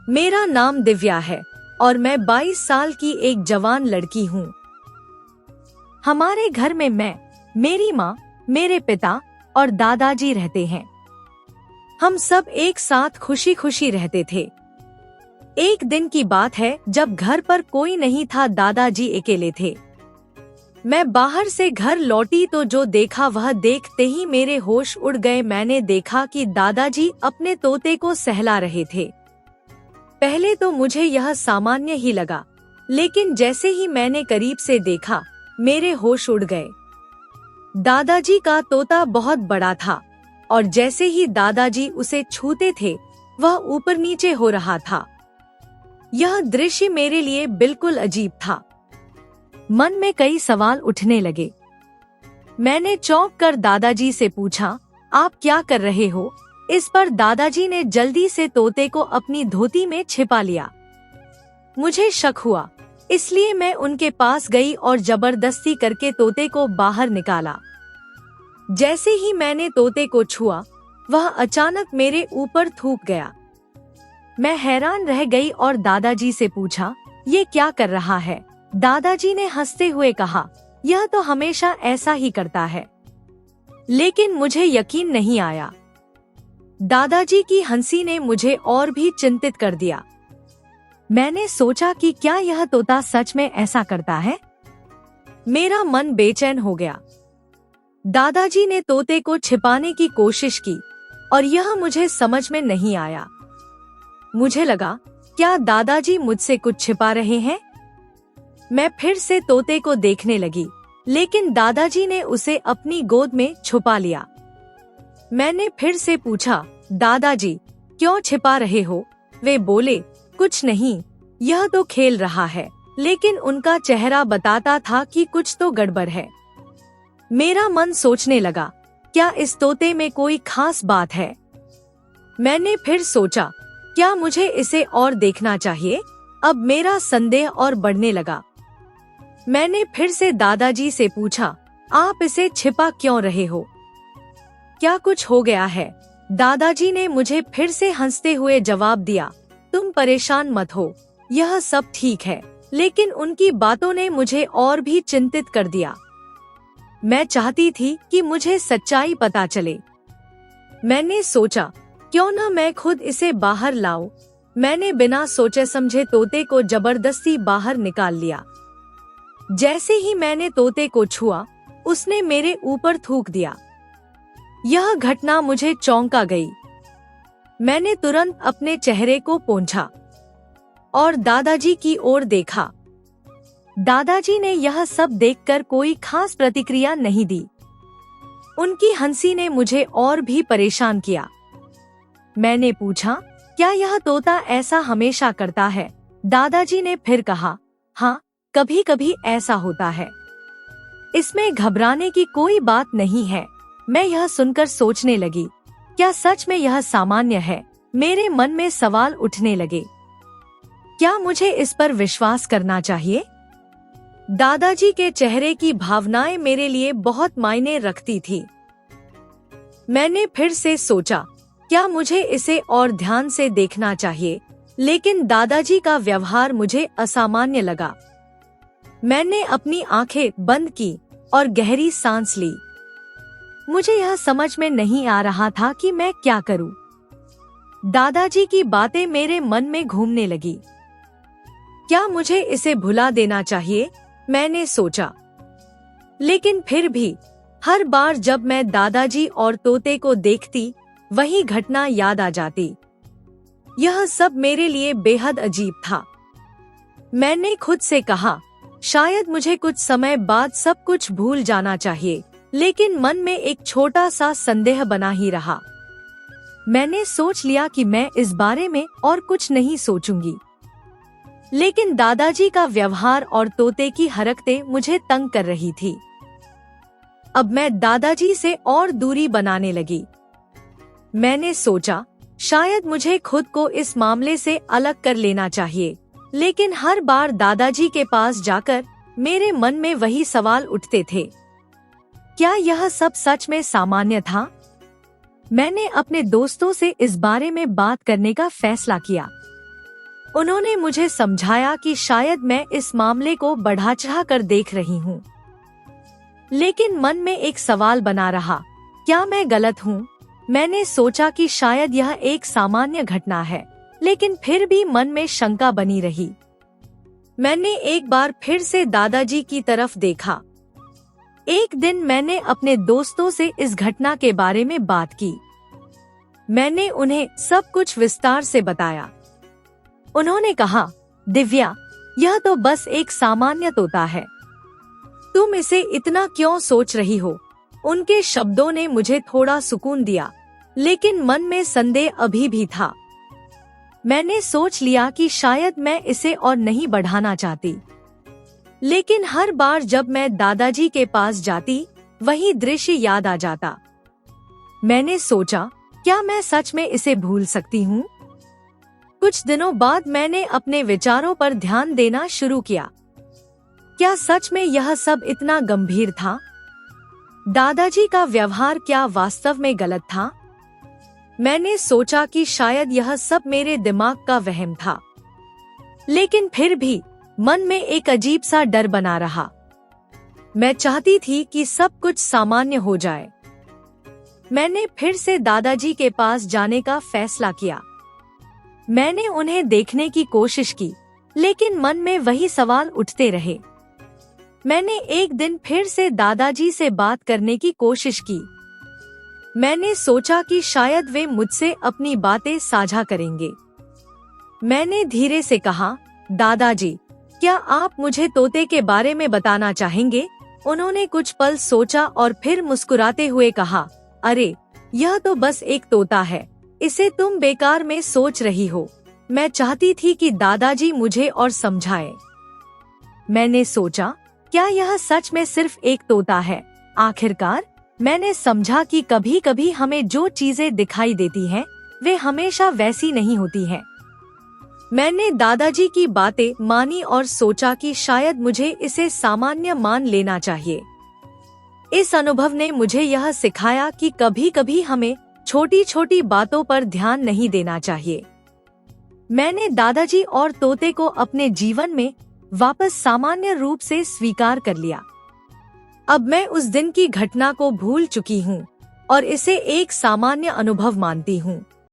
मेरा नाम दिव्या है और मैं 22 साल की एक जवान लड़की हूँ। हमारे घर में मैं, मेरी माँ, मेरे पिता और दादाजी रहते हैं। हम सब एक साथ खुशी खुशी रहते थे। एक दिन की बात है जब घर पर कोई नहीं था, दादाजी अकेले थे। मैं बाहर से घर लौटी तो जो देखा वह देखते ही मेरे होश उड़ गए। मैंने देखा कि दादाजी अपने तोते को सहला रहे थे। पहले तो मुझे यह सामान्य ही लगा, लेकिन जैसे ही मैंने करीब से देखा मेरे होश उड़ गए। दादाजी का तोता बहुत बड़ा था और जैसे ही दादाजी उसे छूते थे वह ऊपर नीचे हो रहा था। यह दृश्य मेरे लिए बिल्कुल अजीब था। मन में कई सवाल उठने लगे। मैंने चौंक कर दादाजी से पूछा, आप क्या कर रहे हो? इस पर दादाजी ने जल्दी से तोते को अपनी धोती में छिपा लिया। मुझे शक हुआ, इसलिए मैं उनके पास गई और जबरदस्ती करके तोते को बाहर निकाला। जैसे ही मैंने तोते को छुआ, वह अचानक मेरे ऊपर थूक गया। मैं हैरान रह गई और दादाजी से पूछा, ये क्या कर रहा है? दादाजी ने हंसते हुए कहा, यह तो हमेशा ऐसा ही करता है। लेकिन मुझे यकीन नहीं आया। दादाजी की हंसी ने मुझे और भी चिंतित कर दिया। मैंने सोचा कि क्या यह तोता सच में ऐसा करता है? मेरा मन बेचैन हो गया। दादाजी ने तोते को छिपाने की कोशिश की और यह मुझे समझ में नहीं आया। मुझे लगा, क्या दादाजी मुझसे कुछ छिपा रहे हैं? मैं फिर से तोते को देखने लगी, लेकिन दादाजी ने उसे अपनी गोद में छुपा लिया। मैंने फिर से पूछा, दादाजी क्यों छिपा रहे हो? वे बोले, कुछ नहीं, यह तो खेल रहा है। लेकिन उनका चेहरा बताता था कि कुछ तो गड़बड़ है। मेरा मन सोचने लगा, क्या इस तोते में कोई खास बात है? मैंने फिर सोचा, क्या मुझे इसे और देखना चाहिए? अब मेरा संदेह और बढ़ने लगा। मैंने फिर से दादाजी से पूछा, आप इसे छिपा क्यों रहे हो? क्या कुछ हो गया है? दादाजी ने मुझे फिर से हंसते हुए जवाब दिया, तुम परेशान मत हो, यह सब ठीक है। लेकिन उनकी बातों ने मुझे और भी चिंतित कर दिया। मैं चाहती थी कि मुझे सच्चाई पता चले। मैंने सोचा, क्यों न मैं खुद इसे बाहर लाऊं। मैंने बिना सोचे समझे तोते को जबरदस्ती बाहर निकाल लिया। जैसे ही मैंने तोते को छुआ, उसने मेरे ऊपर थूक दिया। यह घटना मुझे चौंका गई। मैंने तुरंत अपने चेहरे को पोंछा और दादाजी की ओर देखा। दादाजी ने यह सब देखकर कोई खास प्रतिक्रिया नहीं दी। उनकी हंसी ने मुझे और भी परेशान किया। मैंने पूछा, क्या यह तोता ऐसा हमेशा करता है? दादाजी ने फिर कहा, हाँ, कभी कभी ऐसा होता है। इसमें घबराने की कोई बात नहीं है। मैं यह सुनकर सोचने लगी, क्या सच में यह सामान्य है? मेरे मन में सवाल उठने लगे। क्या मुझे इस पर विश्वास करना चाहिए? दादाजी के चेहरे की भावनाएं मेरे लिए बहुत मायने रखती थी। मैंने फिर से सोचा, क्या मुझे इसे और ध्यान से देखना चाहिए? लेकिन दादाजी का व्यवहार मुझे असामान्य लगा। मैंने अपनी आंखें बंद की और गहरी सांस ली। मुझे यह समझ में नहीं आ रहा था कि मैं क्या करूं। दादाजी की बातें मेरे मन में घूमने लगी। क्या मुझे इसे भुला देना चाहिए? मैंने सोचा। लेकिन फिर भी हर बार जब मैं दादाजी और तोते को देखती, वही घटना याद आ जाती। यह सब मेरे लिए बेहद अजीब था। मैंने खुद से कहा, शायद मुझे कुछ समय बाद सब कुछ भूल जाना चाहिए, लेकिन मन में एक छोटा सा संदेह बना ही रहा। मैंने सोच लिया कि मैं इस बारे में और कुछ नहीं सोचूंगी। लेकिन दादाजी का व्यवहार और तोते की हरकतें मुझे तंग कर रही थी। अब मैं दादाजी से और दूरी बनाने लगी। मैंने सोचा, शायद मुझे खुद को इस मामले से अलग कर लेना चाहिए। लेकिन हर बार दादाजी के पास जाकर मेरे मन में वही सवाल उठते थे। क्या यह सब सच में सामान्य था? मैंने अपने दोस्तों से इस बारे में बात करने का फैसला किया। उन्होंने मुझे समझाया कि शायद मैं इस मामले को बढ़ा चढ़ा कर देख रही हूँ, लेकिन मन में एक सवाल बना रहा, क्या मैं गलत हूँ? मैंने सोचा कि शायद यह एक सामान्य घटना है, लेकिन फिर भी मन में शंका बनी रही। मैंने एक बार फिर से दादाजी की तरफ देखा। एक दिन मैंने अपने दोस्तों से इस घटना के बारे में बात की। मैंने उन्हें सब कुछ विस्तार से बताया। उन्होंने कहा, दिव्या, यह तो बस एक सामान्य तोता है, तुम इसे इतना क्यों सोच रही हो? उनके शब्दों ने मुझे थोड़ा सुकून दिया, लेकिन मन में संदेह अभी भी था। मैंने सोच लिया कि शायद मैं इसे और नहीं बढ़ाना चाहती, लेकिन हर बार जब मैं दादाजी के पास जाती, वही दृश्य याद आ जाता। मैंने सोचा, क्या मैं सच में इसे भूल सकती हूँ? कुछ दिनों बाद मैंने अपने विचारों पर ध्यान देना शुरू किया। क्या सच में यह सब इतना गंभीर था? दादाजी का व्यवहार क्या वास्तव में गलत था? मैंने सोचा कि शायद यह सब मेरे दिमाग का वहम था, लेकिन फिर भी मन में एक अजीब सा डर बना रहा। मैं चाहती थी कि सब कुछ सामान्य हो जाए। मैंने फिर से दादाजी के पास जाने का फैसला किया। मैंने उन्हें देखने की कोशिश की, लेकिन मन में वही सवाल उठते रहे। मैंने एक दिन फिर से दादाजी से बात करने की कोशिश की। मैंने सोचा कि शायद वे मुझसे अपनी बातें साझा करेंगे। मैंने धीरे से कहा, दादाजी, क्या आप मुझे तोते के बारे में बताना चाहेंगे? उन्होंने कुछ पल सोचा और फिर मुस्कुराते हुए कहा, अरे, यह तो बस एक तोता है, इसे तुम बेकार में सोच रही हो। मैं चाहती थी कि दादाजी मुझे और समझाए। मैंने सोचा, क्या यह सच में सिर्फ एक तोता है? आखिरकार मैंने समझा कि कभी कभी हमें जो चीजें दिखाई देती हैं, वे हमेशा वैसी नहीं होती हैं। मैंने दादाजी की बातें मानी और सोचा कि शायद मुझे इसे सामान्य मान लेना चाहिए। इस अनुभव ने मुझे यह सिखाया कि कभी कभी हमें छोटी छोटी बातों पर ध्यान नहीं देना चाहिए। मैंने दादाजी और तोते को अपने जीवन में वापस सामान्य रूप से स्वीकार कर लिया। अब मैं उस दिन की घटना को भूल चुकी हूँ और इसे एक सामान्य अनुभव मानती हूँ।